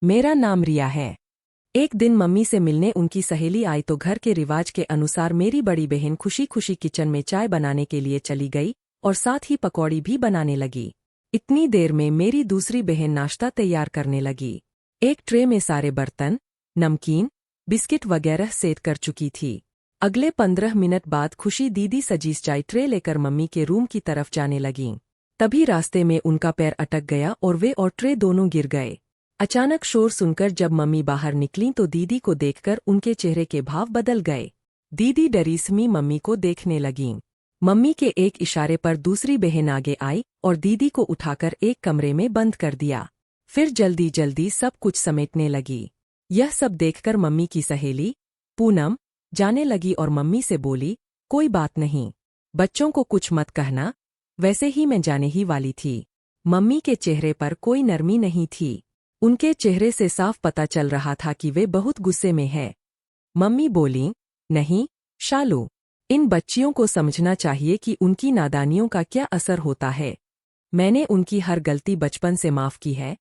मेरा नाम रिया है। एक दिन मम्मी से मिलने उनकी सहेली आई तो घर के रिवाज के अनुसार मेरी बड़ी बहन खुशी खुशी किचन में चाय बनाने के लिए चली गई और साथ ही पकौड़ी भी बनाने लगी। इतनी देर में मेरी दूसरी बहन नाश्ता तैयार करने लगी। एक ट्रे में सारे बर्तन, नमकीन, बिस्किट वगैरह सेट कर चुकी थी। अगले 15 मिनट बाद खुशी दीदी सजी चाय ट्रे लेकर मम्मी के रूम की तरफ जाने लगीं। तभी रास्ते में उनका पैर अटक गया और वे और ट्रे दोनों गिर गए। अचानक शोर सुनकर जब मम्मी बाहर निकलीं तो दीदी को देखकर उनके चेहरे के भाव बदल गए। दीदी डरीसमी मम्मी को देखने लगीं। मम्मी के एक इशारे पर दूसरी बहन आगे आई और दीदी को उठाकर एक कमरे में बंद कर दिया। फिर जल्दी जल्दी सब कुछ समेटने लगी। यह सब देखकर मम्मी की सहेली पूनम जाने लगी और मम्मी से बोली, कोई बात नहीं, बच्चों को कुछ मत कहना, वैसे ही मैं जाने ही वाली थी। मम्मी के चेहरे पर कोई नरमी नहीं थी। उनके चेहरे से साफ पता चल रहा था कि वे बहुत गुस्से में है। मम्मी बोलीं, नहीं शालू, इन बच्चियों को समझना चाहिए कि उनकी नादानियों का क्या असर होता है। मैंने उनकी हर गलती बचपन से माफ की है,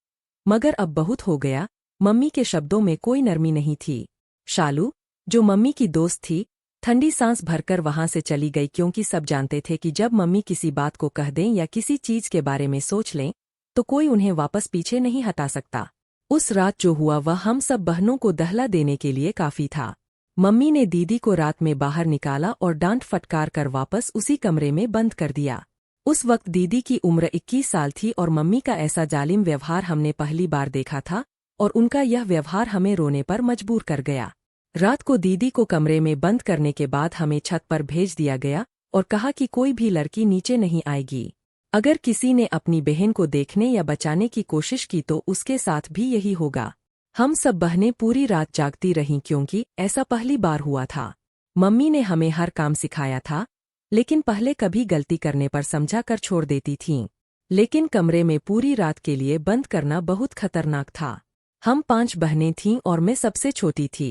मगर अब बहुत हो गया। मम्मी के शब्दों में कोई नरमी नहीं थी। शालू, जो मम्मी की दोस्त थी, ठंडी सांस भरकर वहां से चली गई क्योंकि सब जानते थे कि जब मम्मी किसी बात को कह दें या किसी चीज के बारे में सोच लें तो कोई उन्हें वापस पीछे नहीं हटा सकता। उस रात जो हुआ वह हम सब बहनों को दहला देने के लिए काफी था। मम्मी ने दीदी को रात में बाहर निकाला और डांट फटकार कर वापस उसी कमरे में बंद कर दिया। उस वक्त दीदी की उम्र 21 साल थी और मम्मी का ऐसा जालिम व्यवहार हमने पहली बार देखा था और उनका यह व्यवहार हमें रोने पर मजबूर कर गया। रात को दीदी को कमरे में बंद करने के बाद हमें छत पर भेज दिया गया और कहा कि कोई भी लड़की नीचे नहीं आएगी। अगर किसी ने अपनी बहन को देखने या बचाने की कोशिश की तो उसके साथ भी यही होगा। हम सब बहनें पूरी रात जागती रहीं क्योंकि ऐसा पहली बार हुआ था। मम्मी ने हमें हर काम सिखाया था, लेकिन पहले कभी गलती करने पर समझा कर छोड़ देती थीं। लेकिन कमरे में पूरी रात के लिए बंद करना बहुत खतरनाक था। हम 5 बहनें थीं और मैं सबसे छोटी थी।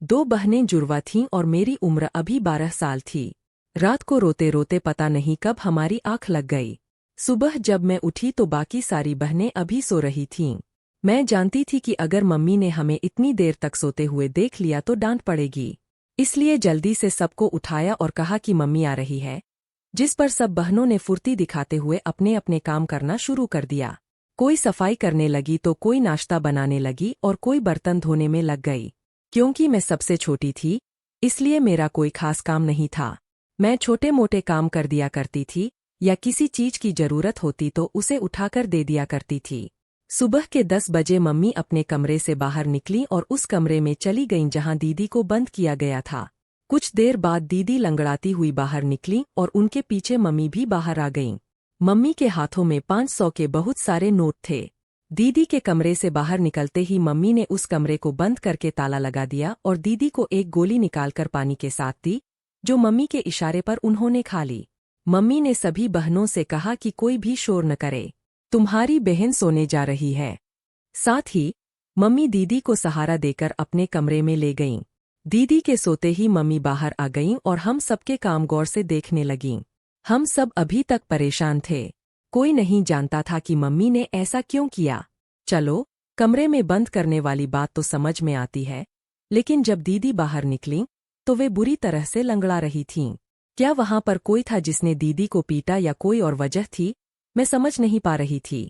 2 बहनें जुड़वा थीं और मेरी उम्र अभी 12 साल थी। रात को रोते रोते पता नहीं कब हमारी आंख लग गई। सुबह जब मैं उठी तो बाकी सारी बहनें अभी सो रही थीं। मैं जानती थी कि अगर मम्मी ने हमें इतनी देर तक सोते हुए देख लिया तो डांट पड़ेगी, इसलिए जल्दी से सबको उठाया और कहा कि मम्मी आ रही है, जिस पर सब बहनों ने फुर्ती दिखाते हुए अपने अपने काम करना शुरू कर दिया। कोई सफाई करने लगी तो कोई नाश्ता बनाने लगी और कोई बर्तन धोने में लग गई। क्योंकि मैं सबसे छोटी थी, इसलिए मेरा कोई खास काम नहीं था। मैं छोटे मोटे काम कर दिया करती थी या किसी चीज की जरूरत होती तो उसे उठाकर दे दिया करती थी। सुबह के 10 बजे मम्मी अपने कमरे से बाहर निकली और उस कमरे में चली गईं जहां दीदी को बंद किया गया था। कुछ देर बाद दीदी लंगड़ाती हुई बाहर निकली और उनके पीछे मम्मी भी बाहर आ गईं। मम्मी के हाथों में 500 के बहुत सारे नोट थे। दीदी के कमरे से बाहर निकलते ही मम्मी ने उस कमरे को बंद करके ताला लगा दिया और दीदी को एक गोली निकालकर पानी के साथ दी, जो मम्मी के इशारे पर उन्होंने खा ली। मम्मी ने सभी बहनों से कहा कि कोई भी शोर न करे, तुम्हारी बहन सोने जा रही है। साथ ही मम्मी दीदी को सहारा देकर अपने कमरे में ले गईं। दीदी के सोते ही मम्मी बाहर आ गईं और हम सबके काम गौर से देखने लगीं। हम सब अभी तक परेशान थे। कोई नहीं जानता था कि मम्मी ने ऐसा क्यों किया। चलो, कमरे में बंद करने वाली बात तो समझ में आती है, लेकिन जब दीदी बाहर निकलीं तो वे बुरी तरह से लंगड़ा रही थीं। क्या वहां पर कोई था जिसने दीदी को पीटा या कोई और वजह थी? मैं समझ नहीं पा रही थी।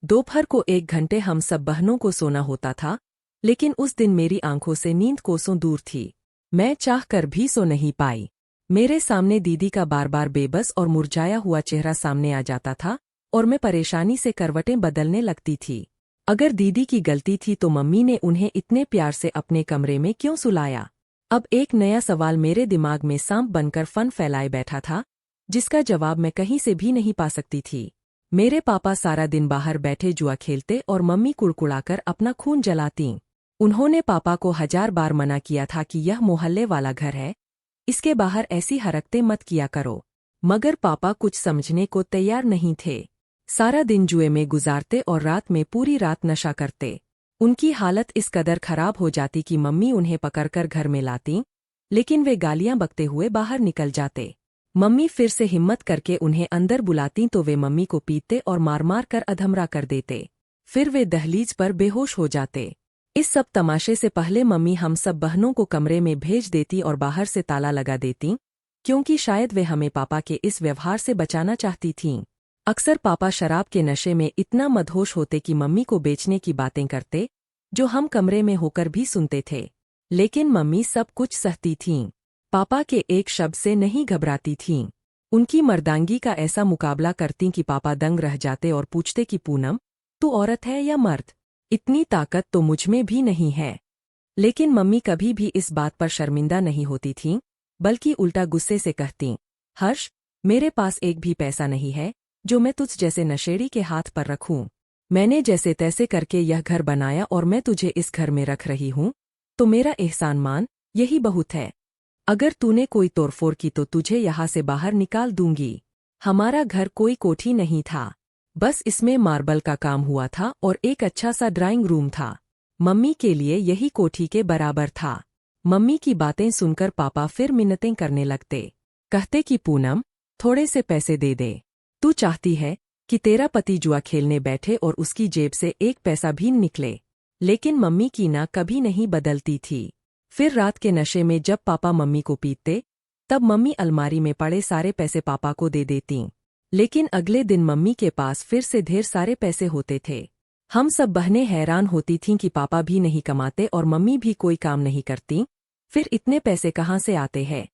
दोपहर को 1 घंटे हम सब बहनों को सोना होता था, लेकिन उस दिन मेरी आंखों से नींद कोसों दूर थी। मैं चाह कर भी सो नहीं पाई। मेरे सामने दीदी का बार बार बेबस और मुरझाया हुआ चेहरा सामने आ जाता था और मैं परेशानी से करवटें बदलने लगती थी। अगर दीदी की गलती थी तो मम्मी ने उन्हें इतने प्यार से अपने कमरे में क्यों सुलाया? अब एक नया सवाल मेरे दिमाग में सांप बनकर फन फैलाए बैठा था, जिसका जवाब मैं कहीं से भी नहीं पा सकती थी। मेरे पापा सारा दिन बाहर बैठे जुआ खेलते और मम्मी कुड़कुड़ाकर अपना खून जलातीं। उन्होंने पापा को 1000 बार मना किया था कि यह मोहल्ले वाला घर है, इसके बाहर ऐसी हरकतें मत किया करो, मगर पापा कुछ समझने को तैयार नहीं थे। सारा दिन जुए में गुजारते और रात में पूरी रात नशा करते। उनकी हालत इस कदर खराब हो जाती कि मम्मी उन्हें पकड़कर घर में लातीं, लेकिन वे गालियां बकते हुए बाहर निकल जाते। मम्मी फिर से हिम्मत करके उन्हें अंदर बुलातीं तो वे मम्मी को पीटते और मार मार कर अधमरा कर देते। फिर वे दहलीज पर बेहोश हो जाते। इस सब तमाशे से पहले मम्मी हम सब बहनों को कमरे में भेज देती और बाहर से ताला लगा देती, क्योंकि शायद वे हमें पापा के इस व्यवहार से बचाना चाहती थीं। अक्सर पापा शराब के नशे में इतना मदहोश होते कि मम्मी को बेचने की बातें करते, जो हम कमरे में होकर भी सुनते थे। लेकिन मम्मी सब कुछ सहती थीं। पापा के एक शब्द से नहीं घबराती थीं। उनकी मर्दांगी का ऐसा मुकाबला करतीं कि पापा दंग रह जाते और पूछते कि पूनम, तू औरत है या मर्द? इतनी ताकत तो मुझमें भी नहीं है। लेकिन मम्मी कभी भी इस बात पर शर्मिंदा नहीं होती थीं, बल्कि उल्टा गुस्से से कहतीं, हर्ष, मेरे पास एक भी पैसा नहीं है जो मैं तुझ जैसे नशेड़ी के हाथ पर रखूं। मैंने जैसे तैसे करके यह घर बनाया और मैं तुझे इस घर में रख रही हूं, तो मेरा एहसान मान, यही बहुत है। अगर तूने कोई तोड़फोड़ की तो तुझे यहाँ से बाहर निकाल दूंगी। हमारा घर कोई कोठी नहीं था, बस इसमें मार्बल का काम हुआ था और एक अच्छा सा ड्राइंग रूम था। मम्मी के लिए यही कोठी के बराबर था। मम्मी की बातें सुनकर पापा फिर मिन्नतें करने लगते, कहते कि पूनम, थोड़े से पैसे दे दे। तू चाहती है कि तेरा पति जुआ खेलने बैठे और उसकी जेब से एक पैसा भी निकले। लेकिन मम्मी की ना कभी नहीं बदलती थी। फिर रात के नशे में जब पापा मम्मी को पीटते, तब मम्मी अलमारी में पड़े सारे पैसे पापा को दे देतीं। लेकिन अगले दिन मम्मी के पास फिर से ढेर सारे पैसे होते थे। हम सब बहनें हैरान होती थीं कि पापा भी नहीं कमाते और मम्मी भी कोई काम नहीं करती, फिर इतने पैसे कहाँ से आते हैं?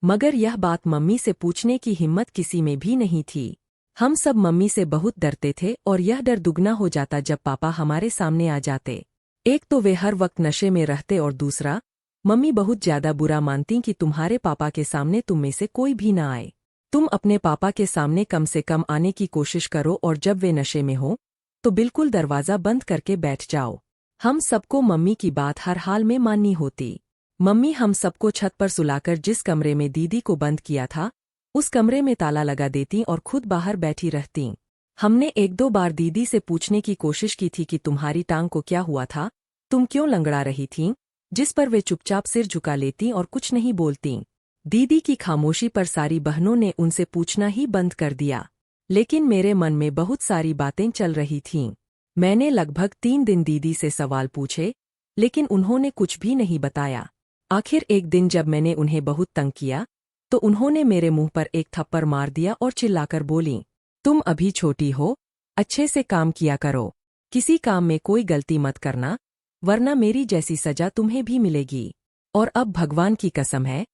मगर यह बात मम्मी से पूछने की हिम्मत किसी में भी नहीं थी। हम सब मम्मी से बहुत डरते थे और यह डर दुगना हो जाता जब पापा हमारे सामने आ जाते। एक तो वे हर वक्त नशे में रहते और दूसरा, मम्मी बहुत ज्यादा बुरा मानती कि तुम्हारे पापा के सामने तुम में से कोई भी ना आए। तुम अपने पापा के सामने कम से कम आने की कोशिश करो और जब वे नशे में हो तो बिल्कुल दरवाज़ा बंद करके बैठ जाओ। हम सबको मम्मी की बात हर हाल में माननी होती। मम्मी हम सबको छत पर सुलाकर जिस कमरे में दीदी को बंद किया था, उस कमरे में ताला लगा देती और खुद बाहर बैठी रहती। हमने एक दो बार दीदी से पूछने की कोशिश की थी कि तुम्हारी टांग को क्या हुआ था, तुम क्यों लंगड़ा रही थीं, जिस पर वे चुपचाप सिर झुका लेती और कुछ नहीं बोलतीं। दीदी की खामोशी पर सारी बहनों ने उनसे पूछना ही बंद कर दिया। लेकिन मेरे मन में बहुत सारी बातें चल रही थीं। मैंने लगभग 3 दिन दीदी से सवाल पूछे, लेकिन उन्होंने कुछ भी नहीं बताया। आखिर एक दिन जब मैंने उन्हें बहुत तंग किया, तो उन्होंने मेरे मुंह पर एक थप्पड़ मार दिया और चिल्लाकर बोलीं, तुम अभी छोटी हो, अच्छे से काम किया करो, किसी काम में कोई गलती मत करना, वरना मेरी जैसी सजा तुम्हें भी मिलेगी। और अब भगवान की कसम है,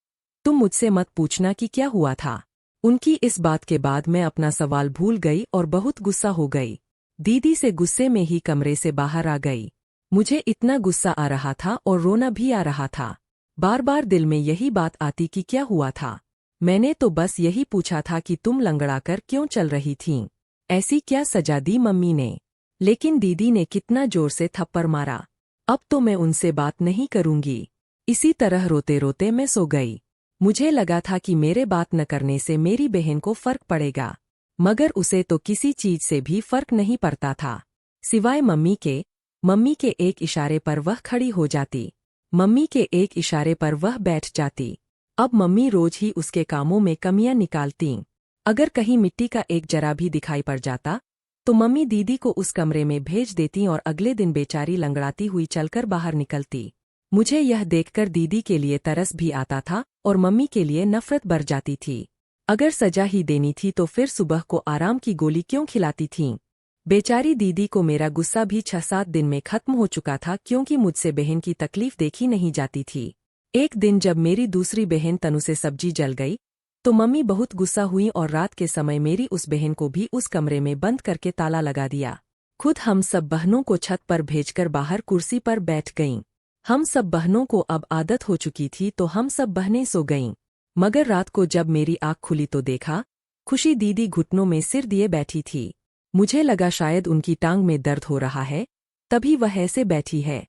तुम मुझसे मत पूछना कि क्या हुआ था। उनकी इस बात के बाद मैं अपना सवाल भूल गई और बहुत गुस्सा हो गई। दीदी से गुस्से में ही कमरे से बाहर आ गई। मुझे इतना गुस्सा आ रहा था और रोना भी आ रहा था। बार बार दिल में यही बात आती कि क्या हुआ था। मैंने तो बस यही पूछा था कि तुम लंगड़ाकर क्यों चल रही थीं? ऐसी क्या सजा दी मम्मी ने? लेकिन दीदी ने कितना जोर से थप्पड़ मारा। अब तो मैं उनसे बात नहीं करूंगी। इसी तरह रोते रोते मैं सो गई। मुझे लगा था कि मेरे बात न करने से मेरी बहन को फर्क पड़ेगा, मगर उसे तो किसी चीज से भी फर्क नहीं पड़ता था, सिवाय मम्मी के। मम्मी के एक इशारे पर वह खड़ी हो जाती, मम्मी के एक इशारे पर वह बैठ जाती। अब मम्मी रोज ही उसके कामों में कमियां निकालतीं। अगर कहीं मिट्टी का एक जरा भी दिखाई पड़ जाता, तो मम्मी दीदी को उस कमरे में भेज देती और अगले दिन बेचारी लंगड़ाती हुई चलकर बाहर निकलती। मुझे यह देखकर दीदी के लिए तरस भी आता था और मम्मी के लिए नफरत बढ़ जाती थी। अगर सजा ही देनी थी तो फिर सुबह को आराम की गोली क्यों खिलाती थीं? बेचारी दीदी को मेरा गुस्सा भी 6-7 दिन में खत्म हो चुका था, क्योंकि मुझसे बहन की तकलीफ देखी नहीं जाती थी। एक दिन जब मेरी दूसरी बहन तनु से सब्जी जल गई, तो मम्मी बहुत गुस्सा हुई और रात के समय मेरी उस बहन को भी उस कमरे में बंद करके ताला लगा दिया। खुद हम सब बहनों को छत पर भेजकर बाहर कुर्सी पर बैठ गईं। हम सब बहनों को अब आदत हो चुकी थी, तो हम सब बहनें सो गईं। मगर रात को जब मेरी आँख खुली तो देखा, खुशी दीदी घुटनों में सिर दिए बैठी थी। मुझे लगा शायद उनकी टांग में दर्द हो रहा है, तभी वह ऐसे बैठी है।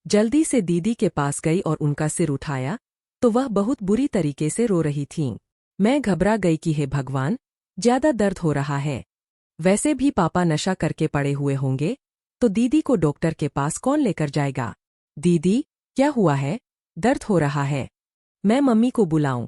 जल्दी से दीदी के पास गई और उनका सिर उठाया, तो वह बहुत बुरी तरीके से रो रही थीं। मैं घबरा गई कि हे भगवान, ज्यादा दर्द हो रहा है। वैसे भी पापा नशा करके पड़े हुए होंगे, तो दीदी को डॉक्टर के पास कौन लेकर जाएगा? दीदी, क्या हुआ है? दर्द हो रहा है, मैं मम्मी को बुलाऊं?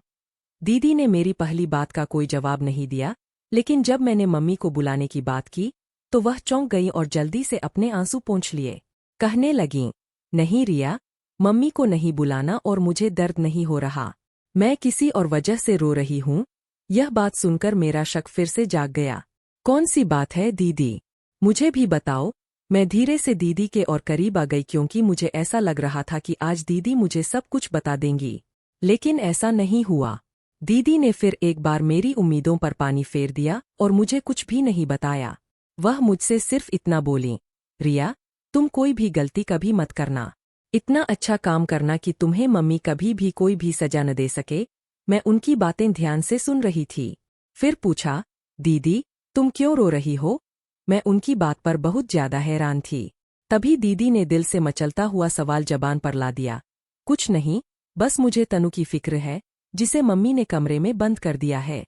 दीदी ने मेरी पहली बात का कोई जवाब नहीं दिया, लेकिन जब मैंने मम्मी को बुलाने की बात की, तो वह चौंक गई और जल्दी से अपने आंसू पोंछ लिए। कहने लगीं, नहीं रिया, मम्मी को नहीं बुलाना और मुझे दर्द नहीं हो रहा। मैं किसी और वजह से रो रही हूँ। यह बात सुनकर मेरा शक फिर से जाग गया। कौन सी बात है दीदी? मुझे भी बताओ। मैं धीरे से दीदी के और करीब आ गई क्योंकि मुझे ऐसा लग रहा था कि आज दीदी मुझे सब कुछ बता देंगी। लेकिन ऐसा नहीं हुआ। दीदी ने फिर एक बार मेरी उम्मीदों पर पानी फेर दिया और मुझे कुछ भी नहीं बताया। वह मुझसे सिर्फ इतना बोली, रिया, तुम कोई भी गलती कभी मत करना। इतना अच्छा काम करना कि तुम्हें मम्मी कभी भी कोई भी सजा न दे सके। मैं उनकी बातें ध्यान से सुन रही थी। फिर पूछा, दीदी, तुम क्यों रो रही हो? मैं उनकी बात पर बहुत ज्यादा हैरान थी। तभी दीदी ने दिल से मचलता हुआ सवाल जबान पर ला दिया, कुछ नहीं, बस मुझे तनु की फिक्र है, जिसे मम्मी ने कमरे में बंद कर दिया है।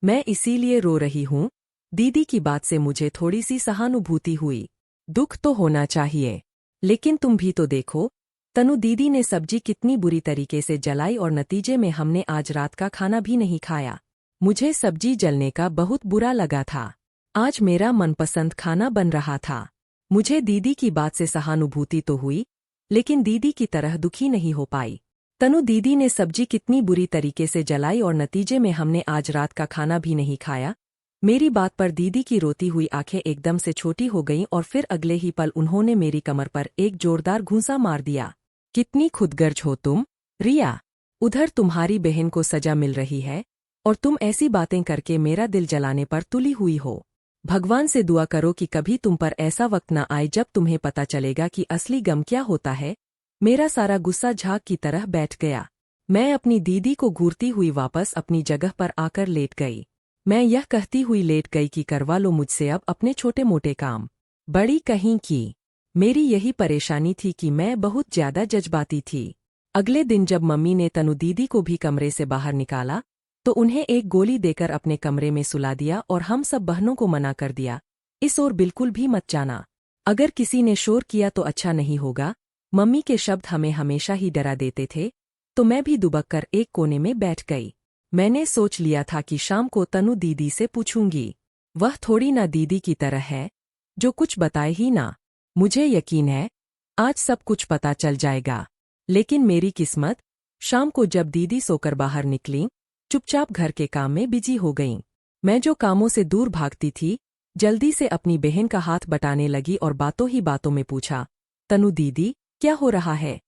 मैं इसीलिए रो रही हूँ। दीदी की बात से मुझे थोड़ी सी सहानुभूति हुई। दुख तो होना चाहिए, लेकिन तुम भी तो देखो, तनु दीदी ने सब्जी कितनी बुरी तरीके से जलाई और नतीजे में हमने आज रात का खाना भी नहीं खाया। मुझे सब्जी जलने का बहुत बुरा लगा था। आज मेरा मनपसंद खाना बन रहा था। मुझे दीदी की बात से सहानुभूति तो हुई, लेकिन दीदी की तरह दुखी नहीं हो पाई। तनु दीदी ने सब्जी कितनी बुरी तरीके से जलाई और नतीजे में हमने आज रात का खाना भी नहीं खाया। मेरी बात पर दीदी की रोती हुई आंखें एकदम से छोटी हो गईं और फिर अगले ही पल उन्होंने मेरी कमर पर एक जोरदार घूंसा मार दिया। कितनी खुदगर्ज हो तुम, रिया। उधर तुम्हारी बहन को सजा मिल रही है और तुम ऐसी बातें करके मेरा दिल जलाने पर तुली हुई हो। भगवान से दुआ करो कि कभी तुम पर ऐसा वक्त न आए जब तुम्हें पता चलेगा कि असली गम क्या होता है। मेरा सारा गुस्सा झाग की तरह बैठ गया। मैं अपनी दीदी को घूरती हुई वापस अपनी जगह पर आकर लेट गई। मैं यह कहती हुई लेट गई कि करवा लो मुझसे अब अपने छोटे मोटे काम। बड़ी कहीं की। मेरी यही परेशानी थी कि मैं बहुत ज्यादा जज्बाती थी। अगले दिन जब मम्मी ने तनु दीदी को भी कमरे से बाहर निकाला तो उन्हें एक गोली देकर अपने कमरे में सुला दिया और हम सब बहनों को मना कर दिया, इस ओर बिल्कुल भी मत जाना। अगर किसी ने शोर किया तो अच्छा नहीं होगा। मम्मी के शब्द हमें हमेशा ही डरा देते थे। तो मैं भी दुबक कर एक कोने में बैठ गई। मैंने सोच लिया था कि शाम को तनु दीदी से पूछूंगी। वह थोड़ी ना दीदी की तरह है, जो कुछ बताए ही ना। मुझे यकीन है आज सब कुछ पता चल जाएगा। लेकिन मेरी किस्मत, शाम को जब दीदी सोकर बाहर निकली, चुपचाप घर के काम में बिजी हो गईं। मैं जो कामों से दूर भागती थी, जल्दी से अपनी बहन का हाथ बटाने लगी और बातों ही बातों में पूछा, तनु दीदी, क्या हो रहा है?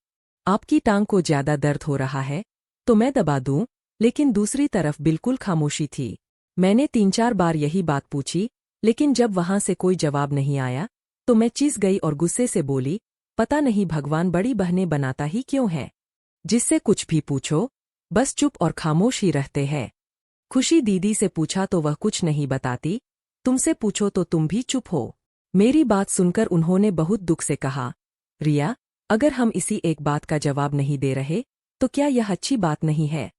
आपकी टांग को ज्यादा दर्द हो रहा है तो मैं दबा दूं? लेकिन दूसरी तरफ बिल्कुल खामोशी थी। मैंने 3-4 बार यही बात पूछी, लेकिन जब वहां से कोई जवाब नहीं आया तो मैं चीस गई और गुस्से से बोली, पता नहीं भगवान बड़ी बहनें बनाता ही क्यों है, जिससे कुछ भी पूछो बस चुप और खामोश ही रहते हैं। खुशी दीदी से पूछा तो वह कुछ नहीं बताती, तुमसे पूछो तो तुम भी चुप हो। मेरी बात सुनकर उन्होंने बहुत दुख से कहा, रिया, अगर हम इसी एक बात का जवाब नहीं दे रहे तो क्या यह अच्छी बात नहीं है?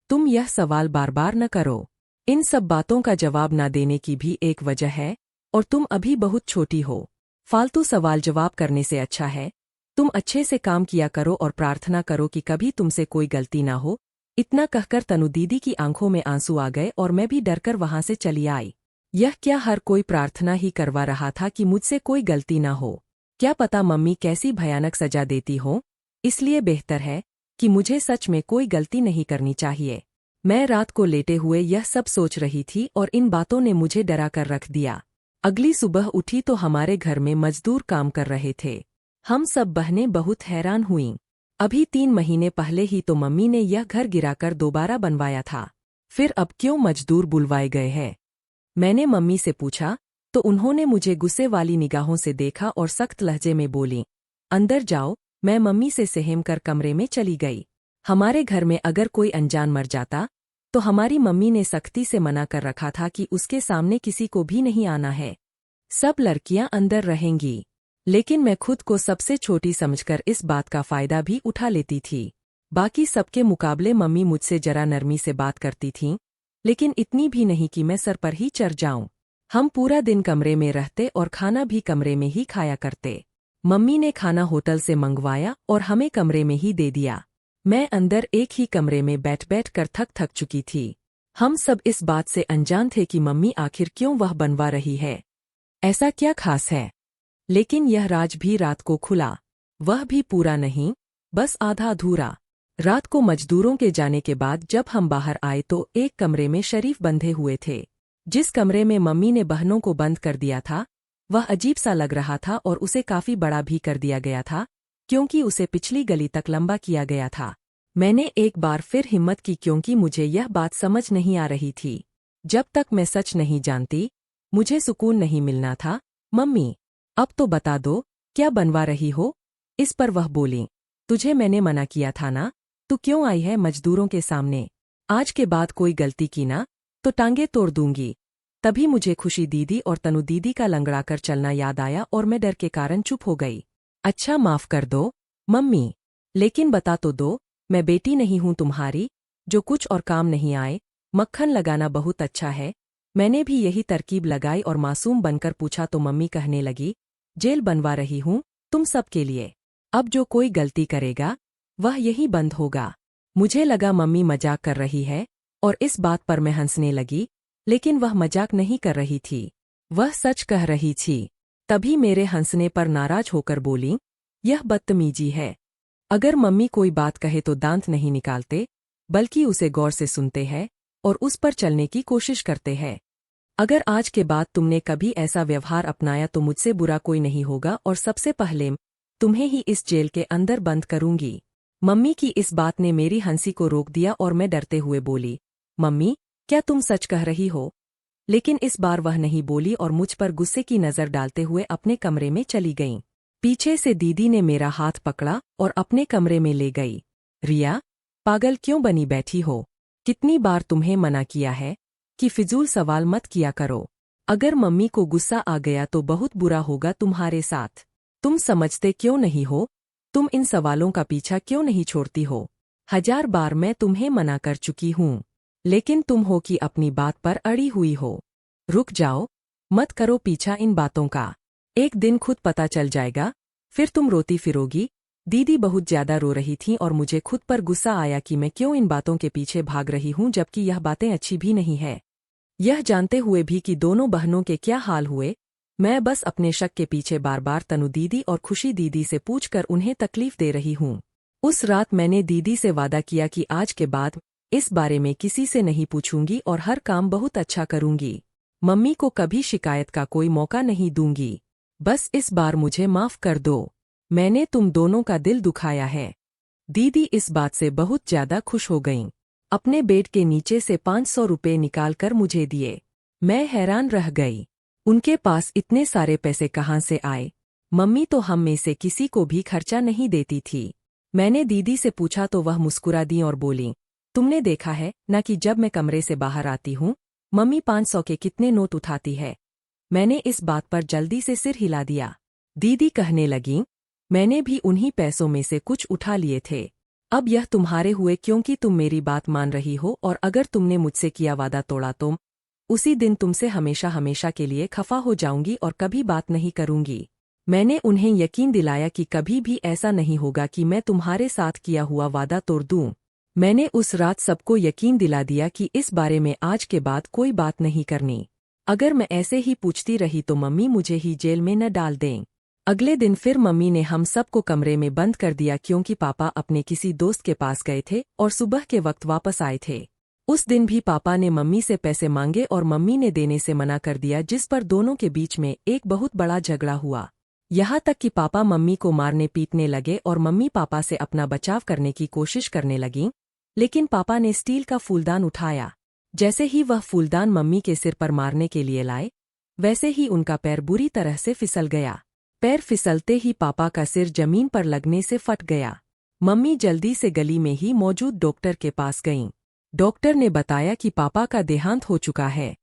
तुम यह सवाल बार बार न करो। इन सब बातों का जवाब न देने की भी एक वजह है और तुम अभी बहुत छोटी हो। फालतू सवाल जवाब करने से अच्छा है तुम अच्छे से काम किया करो और प्रार्थना करो कि कभी तुमसे कोई गलती ना हो। इतना कहकर तनु दीदी की आंखों में आंसू आ गए और मैं भी डरकर वहां से चली आई। यह क्या हर कोई प्रार्थना ही करवा रहा था कि मुझसे कोई गलती ना हो? क्या पता मम्मी कैसी भयानक सजा देती हो। इसलिए बेहतर है कि मुझे सच में कोई गलती नहीं करनी चाहिए। मैं रात को लेटे हुए यह सब सोच रही थी और इन बातों ने मुझे डरा कर रख दिया। अगली सुबह उठी तो हमारे घर में मजदूर काम कर रहे थे। हम सब बहनें बहुत हैरान हुईं। अभी 3 महीने पहले ही तो मम्मी ने यह घर गिराकर दोबारा बनवाया था, फिर अब क्यों मजदूर बुलवाए गए हैं? मैंने मम्मी से पूछा तो उन्होंने मुझे गुस्से वाली निगाहों से देखा और सख्त लहजे में बोली, अंदर जाओ। मैं मम्मी से सहम कर कमरे में चली गई। हमारे घर में अगर कोई अनजान मर जाता तो हमारी मम्मी ने सख्ती से मना कर रखा था कि उसके सामने किसी को भी नहीं आना है, सब लड़कियां अंदर रहेंगी। लेकिन मैं खुद को सबसे छोटी समझकर इस बात का फायदा भी उठा लेती थी। बाकी सबके मुकाबले मम्मी मुझसे जरा नरमी से बात करती थीं, लेकिन इतनी भी नहीं कि मैं सर पर ही चढ़ जाऊं। हम पूरा दिन कमरे में रहते और खाना भी कमरे में ही खाया करते। मम्मी ने खाना होटल से मंगवाया और हमें कमरे में ही दे दिया। मैं अंदर एक ही कमरे में बैठ बैठ कर थक चुकी थी। हम सब इस बात से अनजान थे कि मम्मी आखिर क्यों वह बनवा रही है, ऐसा क्या खास है। लेकिन यह राज भी रात को खुला। वह भी पूरा नहीं, बस आधा अधूरा। रात को मजदूरों के जाने के बाद जब हम बाहर आए तो एक कमरे में शरीफ बंधे हुए थे। जिस कमरे में मम्मी ने बहनों को बंद कर दिया था वह अजीब सा लग रहा था और उसे काफी बड़ा भी कर दिया गया था, क्योंकि उसे पिछली गली तक लंबा किया गया था। मैंने एक बार फिर हिम्मत की, क्योंकि मुझे यह बात समझ नहीं आ रही थी। जब तक मैं सच नहीं जानती मुझे सुकून नहीं मिलना था। मम्मी, अब तो बता दो, क्या बनवा रही हो? इस पर वह बोली, तुझे मैंने मना किया था ना, तू क्यों आई है मजदूरों के सामने? आज के बाद कोई गलती की ना तो टांगे तोड़ दूंगी। तभी मुझे खुशी दीदी और तनु दीदी का लंगड़ाकर चलना याद आया और मैं डर के कारण चुप हो गई। अच्छा, माफ कर दो मम्मी, लेकिन बता तो दो, मैं बेटी नहीं हूं तुम्हारी जो कुछ और काम नहीं आए। मक्खन लगाना बहुत अच्छा है। मैंने भी यही तरकीब लगाई और मासूम बनकर पूछा तो मम्मी कहने लगी, जेल बनवा रही हूं तुम सब के लिए। अब जो कोई गलती करेगा वह यही बंद होगा। मुझे लगा मम्मी मजाक कर रही है और इस बात पर मैं हंसने लगी, लेकिन वह मजाक नहीं कर रही थी, वह सच कह रही थी। तभी मेरे हंसने पर नाराज होकर बोली, यह बदतमीजी है। अगर मम्मी कोई बात कहे तो दांत नहीं निकालते, बल्कि उसे गौर से सुनते हैं और उस पर चलने की कोशिश करते हैं। अगर आज के बाद तुमने कभी ऐसा व्यवहार अपनाया तो मुझसे बुरा कोई नहीं होगा और सबसे पहले तुम्हें ही इस जेल के अंदर बंद करूंगी। मम्मी की इस बात ने मेरी हंसी को रोक दिया और मैं डरते हुए बोली, मम्मी, क्या तुम सच कह रही हो? लेकिन इस बार वह नहीं बोली और मुझ पर गुस्से की नजर डालते हुए अपने कमरे में चली गईं। पीछे से दीदी ने मेरा हाथ पकड़ा और अपने कमरे में ले गई। रिया, पागल क्यों बनी बैठी हो? कितनी बार तुम्हें मना किया है कि फिजूल सवाल मत किया करो। अगर मम्मी को गुस्सा आ गया तो बहुत बुरा होगा तुम्हारे साथ। तुम समझते क्यों नहीं हो? तुम इन सवालों का पीछा क्यों नहीं छोड़ती हो? 1000 बार मैं तुम्हें मना कर चुकी हूँ, लेकिन तुम हो कि अपनी बात पर अड़ी हुई हो। रुक जाओ, मत करो पीछा इन बातों का। एक दिन खुद पता चल जाएगा, फिर तुम रोती फिरोगी। दीदी बहुत ज्यादा रो रही थी और मुझे खुद पर गुस्सा आया कि मैं क्यों इन बातों के पीछे भाग रही हूं, जबकि यह बातें अच्छी भी नहीं है। यह जानते हुए भी कि दोनों बहनों के क्या हाल हुए, मैं बस अपने शक के पीछे बार बार तनु दीदी और खुशी दीदी से पूछकर उन्हें तकलीफ दे रही हूं। उस रात मैंने दीदी से वादा किया कि आज के बाद इस बारे में किसी से नहीं पूछूंगी और हर काम बहुत अच्छा करूंगी। मम्मी को कभी शिकायत का कोई मौका नहीं दूंगी। बस इस बार मुझे माफ कर दो, मैंने तुम दोनों का दिल दुखाया है। दीदी इस बात से बहुत ज्यादा खुश हो गईं। अपने बेड के नीचे से 500 रुपये निकालकर मुझे दिए। मैं हैरान रह गई, उनके पास इतने सारे पैसे कहाँ से आए? मम्मी तो हम में से किसी को भी खर्चा नहीं देती थी। मैंने दीदी से पूछा तो वह मुस्कुरा दी और बोली, तुमने देखा है ना कि जब मैं कमरे से बाहर आती हूँ मम्मी 500 के कितने नोट उठाती है। मैंने इस बात पर जल्दी से सिर हिला दिया। दीदी कहने लगीं, मैंने भी उन्हीं पैसों में से कुछ उठा लिए थे। अब यह तुम्हारे हुए क्योंकि तुम मेरी बात मान रही हो, और अगर तुमने मुझसे किया वादा तोड़ा तो उसी दिन तुमसे हमेशा हमेशा के लिए खफा हो जाऊंगी और कभी बात नहीं करूंगी। मैंने उन्हें यकीन दिलाया कि कभी भी ऐसा नहीं होगा कि मैं तुम्हारे साथ किया हुआ वादा तोड़ दूं। मैंने उस रात सबको यकीन दिला दिया कि इस बारे में आज के बाद कोई बात नहीं करनी। अगर मैं ऐसे ही पूछती रही तो मम्मी मुझे ही जेल में न डाल दें। अगले दिन फिर मम्मी ने हम सबको कमरे में बंद कर दिया, क्योंकि पापा अपने किसी दोस्त के पास गए थे और सुबह के वक्त वापस आए थे। उस दिन भी पापा ने मम्मी से पैसे मांगे और मम्मी ने देने से मना कर दिया, जिस पर दोनों के बीच में एक बहुत बड़ा झगड़ा हुआ। यहाँ तक कि पापा मम्मी को मारने पीटने लगे और मम्मी पापा से अपना बचाव करने की कोशिश करने लगीं, लेकिन पापा ने स्टील का फूलदान उठाया। जैसे ही वह फूलदान मम्मी के सिर पर मारने के लिए लाए, वैसे ही उनका पैर बुरी तरह से फिसल गया। पैर फिसलते ही पापा का सिर जमीन पर लगने से फट गया। मम्मी जल्दी से गली में ही मौजूद डॉक्टर के पास गईं। डॉक्टर ने बताया कि पापा का देहांत हो चुका है।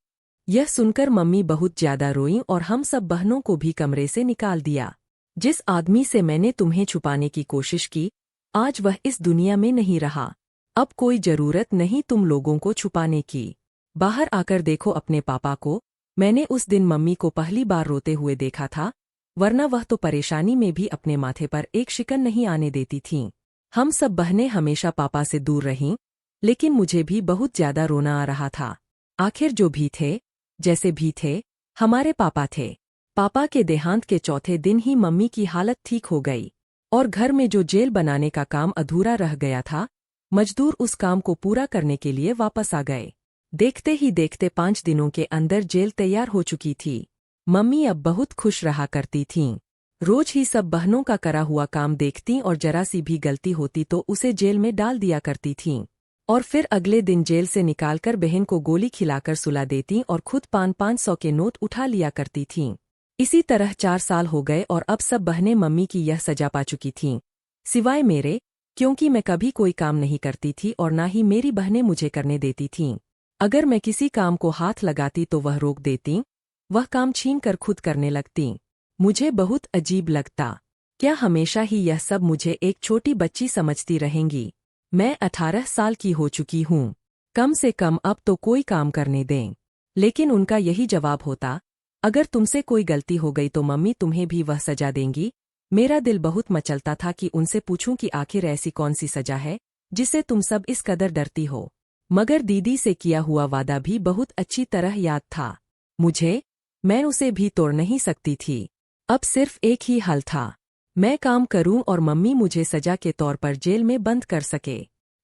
यह सुनकर मम्मी बहुत ज्यादा रोईं और हम सब बहनों को भी कमरे से निकाल दिया। जिस आदमी से मैंने तुम्हें छुपाने की कोशिश की, आज वह इस दुनिया में नहीं रहा। अब कोई जरूरत नहीं तुम लोगों को छुपाने की। बाहर आकर देखो अपने पापा को। मैंने उस दिन मम्मी को पहली बार रोते हुए देखा था, वरना वह तो परेशानी में भी अपने माथे पर एक शिकन नहीं आने देती थीं। हम सब बहनें हमेशा पापा से दूर रहीं, लेकिन मुझे भी बहुत ज्यादा रोना आ रहा था। आखिर जो भी थे, जैसे भी थे, हमारे पापा थे। पापा के देहांत के चौथे दिन ही मम्मी की हालत ठीक हो गई। और घर में जो जेल बनाने का काम अधूरा रह गया था, मजदूर उस काम को पूरा करने के लिए वापस आ गए। देखते ही देखते 5 दिनों के अंदर जेल तैयार हो चुकी थी। मम्मी अब बहुत खुश रहा करती थीं। रोज ही सब बहनों का करा हुआ काम देखतीं और जरा सी भी गलती होती तो उसे जेल में डाल दिया करती थीं। और फिर अगले दिन जेल से निकालकर बहन को गोली खिलाकर सुला देतीं और खुद 500 के नोट उठा लिया करती थीं। इसी तरह 4 साल हो गए और अब सब बहनें मम्मी की यह सजा पा चुकी थीं, सिवाय मेरे, क्योंकि मैं कभी कोई काम नहीं करती थी और ना ही मेरी बहनें मुझे करने देती थीं। अगर मैं किसी काम को हाथ लगाती तो वह रोक देतीं, वह काम छीन कर खुद करने लगतीं। मुझे बहुत अजीब लगता। क्या हमेशा ही यह सब मुझे एक छोटी बच्ची समझती रहेंगी? मैं 18 साल की हो चुकी हूँ। कम से कम अब तो कोई काम करने दें। लेकिन उनका यही जवाब होता, अगर तुमसे कोई गलती हो गई तो मम्मी तुम्हें भी वह सजा देंगी। मेरा दिल बहुत मचलता था कि उनसे पूछूं कि आखिर ऐसी कौन सी सजा है जिसे तुम सब इस कदर डरती हो। मगर दीदी से किया हुआ वादा भी बहुत अच्छी तरह याद था मुझे। मैं उसे भी तोड़ नहीं सकती थी। अब सिर्फ एक ही हल था, मैं काम करूं और मम्मी मुझे सजा के तौर पर जेल में बंद कर सके।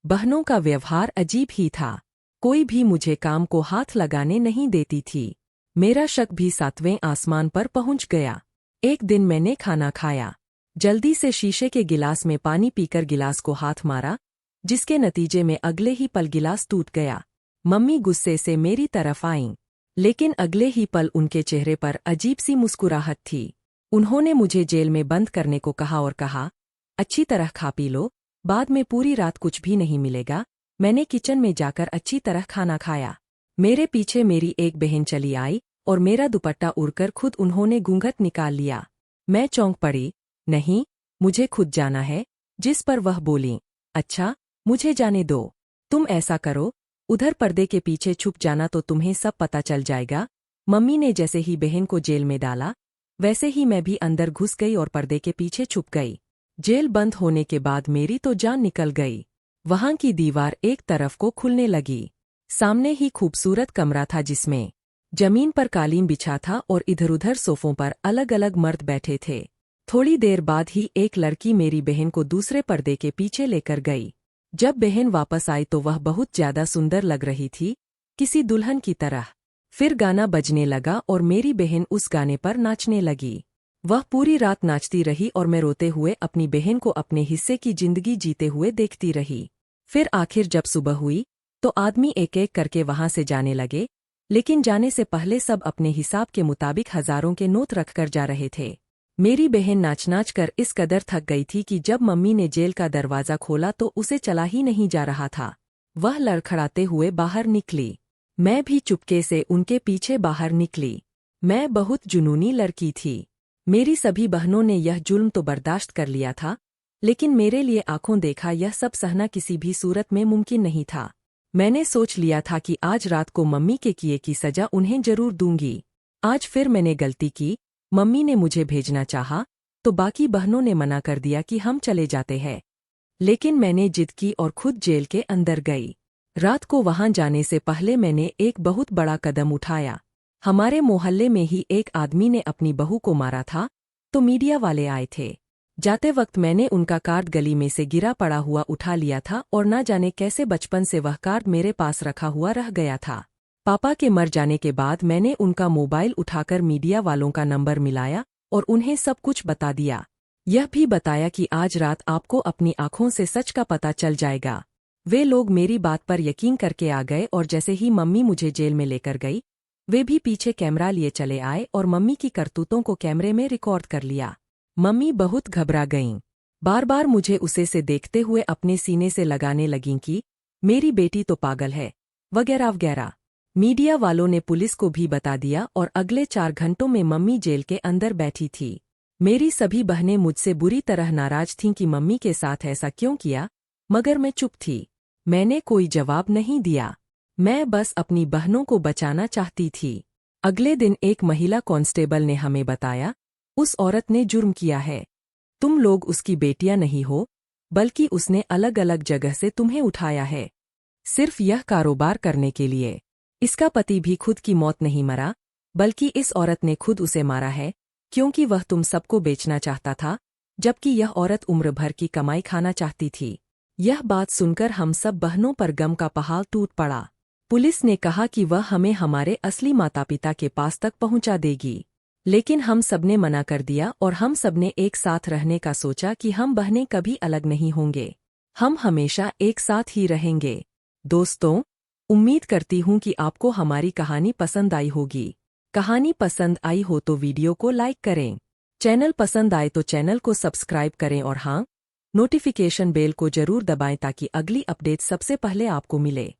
बहनों का व्यवहार अजीब ही था। कोई भी मुझे काम को हाथ लगाने नहीं देती थी। मेरा शक भी 7वें आसमान पर पहुंच गया। एक दिन मैंने खाना खाया, जल्दी से शीशे के गिलास में पानी पीकर गिलास को हाथ मारा, जिसके नतीजे में अगले ही पल गिलास टूट गया। मम्मी गुस्से से मेरी तरफ आईं, लेकिन अगले ही पल उनके चेहरे पर अजीब सी मुस्कुराहट थी। उन्होंने मुझे जेल में बंद करने को कहा और कहा, अच्छी तरह खा पी लो, बाद में पूरी रात कुछ भी नहीं मिलेगा। मैंने किचन में जाकर अच्छी तरह खाना खाया। मेरे पीछे मेरी एक बहन चली आई और मेरा दुपट्टा उड़कर खुद उन्होंने घूंघट निकाल लिया। मैं चौंक पड़ी। नहीं, मुझे खुद जाना है। जिस पर वह बोलीं, अच्छा, मुझे जाने दो। तुम ऐसा करो, उधर पर्दे के पीछे छुप जाना तो तुम्हें सब पता चल जाएगा। मम्मी ने जैसे ही बहन को जेल में डाला, वैसे ही मैं भी अंदर घुस गई और पर्दे के पीछे छुप गई। जेल बंद होने के बाद मेरी तो जान निकल गई। वहां की दीवार एक तरफ को खुलने लगी। सामने ही खूबसूरत कमरा था जिसमें जमीन पर कालीन बिछा था और इधर-उधर सोफों पर अलग अलग मर्द बैठे थे। थोड़ी देर बाद ही एक लड़की मेरी बहन को दूसरे पर्दे के पीछे लेकर गई। जब बहन वापस आई तो वह बहुत ज्यादा सुंदर लग रही थी, किसी दुल्हन की तरह। फिर गाना बजने लगा और मेरी बहन उस गाने पर नाचने लगी। वह पूरी रात नाचती रही और मैं रोते हुए अपनी बहन को अपने हिस्से की जिंदगी जीते हुए देखती रही। फिर आखिर जब सुबह हुई तो आदमी एक एक करके वहां से जाने लगे, लेकिन जाने से पहले सब अपने हिसाब के मुताबिक हजारों के नोट रखकर जा रहे थे। मेरी बहन नाच नाच कर इस कदर थक गई थी कि जब मम्मी ने जेल का दरवाजा खोला तो उसे चला ही नहीं जा रहा था। वह लड़खड़ाते हुए बाहर निकली। मैं भी चुपके से उनके पीछे बाहर निकली। मैं बहुत जुनूनी लड़की थी। मेरी सभी बहनों ने यह जुल्म तो बर्दाश्त कर लिया था, लेकिन मेरे लिए आंखों देखा यह सब सहना किसी भी सूरत में मुमकिन नहीं था। मैंने सोच लिया था कि आज रात को मम्मी के किए की सजा उन्हें जरूर दूंगी। आज फिर मैंने गलती की। मम्मी ने मुझे भेजना चाहा, तो बाकी बहनों ने मना कर दिया कि हम चले जाते हैं। लेकिन मैंने जिद की और खुद जेल के अंदर गई। रात को वहां जाने से पहले मैंने एक बहुत बड़ा कदम उठाया। हमारे मोहल्ले में ही एक आदमी ने अपनी बहू को मारा था, तो मीडिया वाले आए थे। जाते वक्त मैंने उनका कार्ड गली में से गिरा पड़ा हुआ उठा लिया था और ना जाने कैसे बचपन से वह कार्ड मेरे पास रखा हुआ रह गया था। पापा के मर जाने के बाद मैंने उनका मोबाइल उठाकर मीडिया वालों का नंबर मिलाया और उन्हें सब कुछ बता दिया। यह भी बताया कि आज रात आपको अपनी आंखों से सच का पता चल जाएगा। वे लोग मेरी बात पर यकीन करके आ गए और जैसे ही मम्मी मुझे जेल में लेकर गई, वे भी पीछे कैमरा लिए चले आए और मम्मी की करतूतों को कैमरे में रिकॉर्ड कर लिया। मम्मी बहुत घबरा गईं। बार बार मुझे उसे से देखते हुए अपने सीने से लगाने लगीं कि मेरी बेटी तो पागल है, वगैरह वगैरह। मीडिया वालों ने पुलिस को भी बता दिया और अगले 4 घंटों में मम्मी जेल के अंदर बैठी थी। मेरी सभी बहनें मुझसे बुरी तरह नाराज थीं कि मम्मी के साथ ऐसा क्यों किया, मगर मैं चुप थी। मैंने कोई जवाब नहीं दिया। मैं बस अपनी बहनों को बचाना चाहती थी। अगले दिन एक महिला कांस्टेबल ने हमें बताया, उस औरत ने जुर्म किया है। तुम लोग उसकी बेटियां नहीं हो, बल्कि उसने अलग अलग जगह से तुम्हें उठाया है, सिर्फ यह कारोबार करने के लिए। इसका पति भी खुद की मौत नहीं मरा, बल्कि इस औरत ने खुद उसे मारा है, क्योंकि वह तुम सबको बेचना चाहता था। जबकि यह औरत उम्र भर की कमाई खाना चाहती थी। यह बात सुनकर हम सब बहनों पर गम का पहाड़ टूट पड़ा। पुलिस ने कहा कि वह हमें हमारे असली माता पिता के पास तक पहुंचा देगी, लेकिन हम सबने मना कर दिया और हम सबने एक साथ रहने का सोचा कि हम बहनें कभी अलग नहीं होंगे, हम हमेशा एक साथ ही रहेंगे। दोस्तों, उम्मीद करती हूँ कि आपको हमारी कहानी पसंद आई होगी। कहानी पसंद आई हो तो वीडियो को लाइक करें, चैनल पसंद आए तो चैनल को सब्सक्राइब करें और हाँ, नोटिफिकेशन बेल को जरूर दबाएं ताकि अगली अपडेट सबसे पहले आपको मिले।